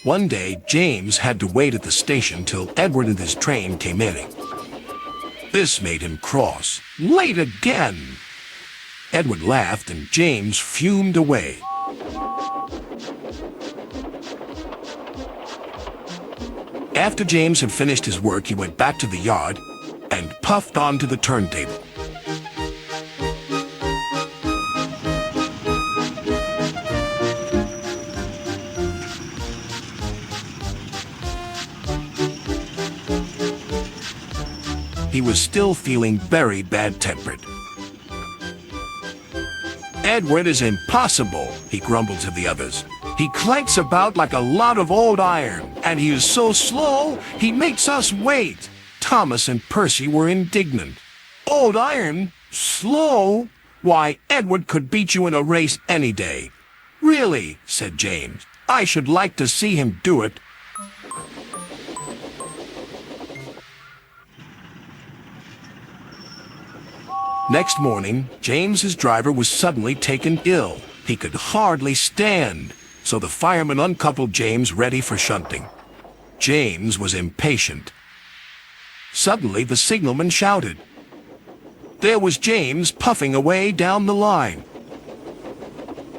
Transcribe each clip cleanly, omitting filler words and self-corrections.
One day, James had to wait at the station till Edward and his train came in. This made him cross. Late again! Edward laughed and James fumed away. After James had finished his work, he went back to the yard and puffed onto the turntable. He was still feeling very bad-tempered. "Edward is impossible," he grumbled to the others. "He clanks about like a lot of old iron, and he is so slow, he makes us wait." Thomas and Percy were indignant. "Old iron? Slow? Why, Edward could beat you in a race any day." "Really," said James, "I should like to see him do it." Next morning, James's driver was suddenly taken ill. He could hardly stand, so the fireman uncoupled James ready for shunting. James was impatient. Suddenly, the signalman shouted. There was James puffing away down the line.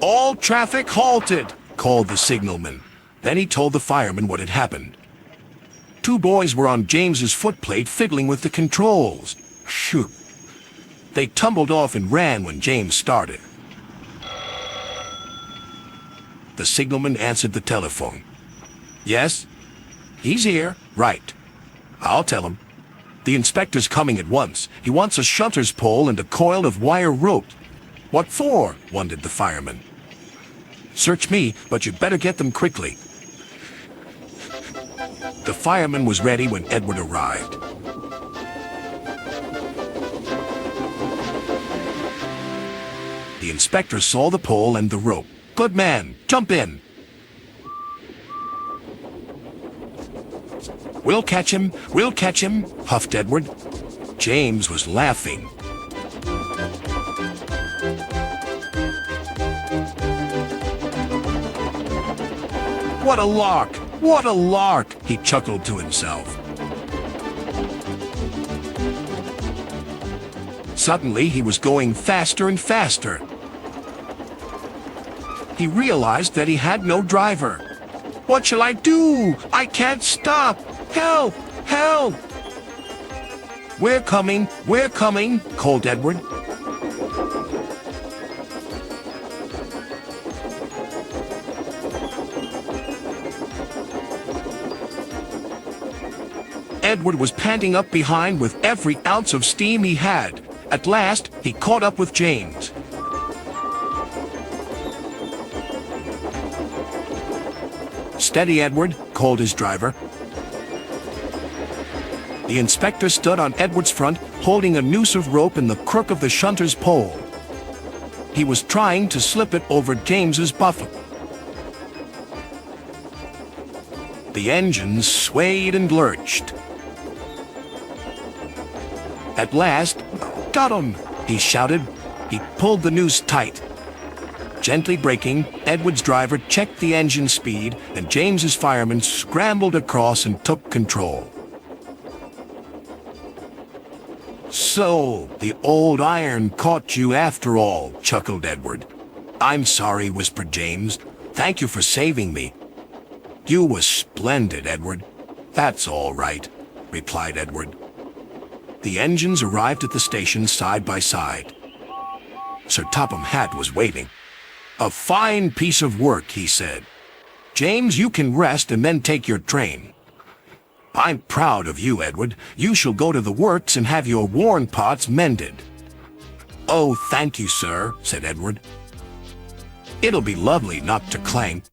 "All traffic halted," called the signalman. Then he told the fireman what had happened. Two boys were on James's footplate fiddling with the controls. Phew! They tumbled off and ran when James started. The signalman answered the telephone. "Yes? He's here. Right. I'll tell him. The inspector's coming at once. He wants a shunter's pole and a coil of wire rope." "What for?" wondered the fireman. "Search me, but you'd better get them quickly." The fireman was ready when Edward arrived. The inspector saw the pole and the rope. "Good man, jump in." We'll catch him, puffed Edward. James was laughing. What a lark, he chuckled to himself. Suddenly, he was going faster and faster. He realized that he had no driver. "What shall I do? I can't stop! Help! Help!" We're coming, called Edward. Edward was panting up behind with every ounce of steam he had. At last, he caught up with James. "Steady, Edward," called his driver. The inspector stood on Edward's front, holding a noose of rope in the crook of the shunter's pole. He was trying to slip it over James's buffer. The engines swayed and lurched. At last, "Got him!" he shouted. He pulled the noose tight. Gently braking, Edward's driver checked the engine speed, and James's fireman scrambled across and took control. "So, the old iron caught you after all," chuckled Edward. "I'm sorry," whispered James. "Thank you for saving me." "You were splendid, Edward." "That's all right," replied Edward. The engines arrived at the station side by side. Sir Topham Hatt was waiting. "A fine piece of work," he said. "James, you can rest and then take your train." "I'm proud of you, Edward. You shall go to the works and have your worn parts mended." "Oh, thank you, sir," said Edward. "It'll be lovely not to clank."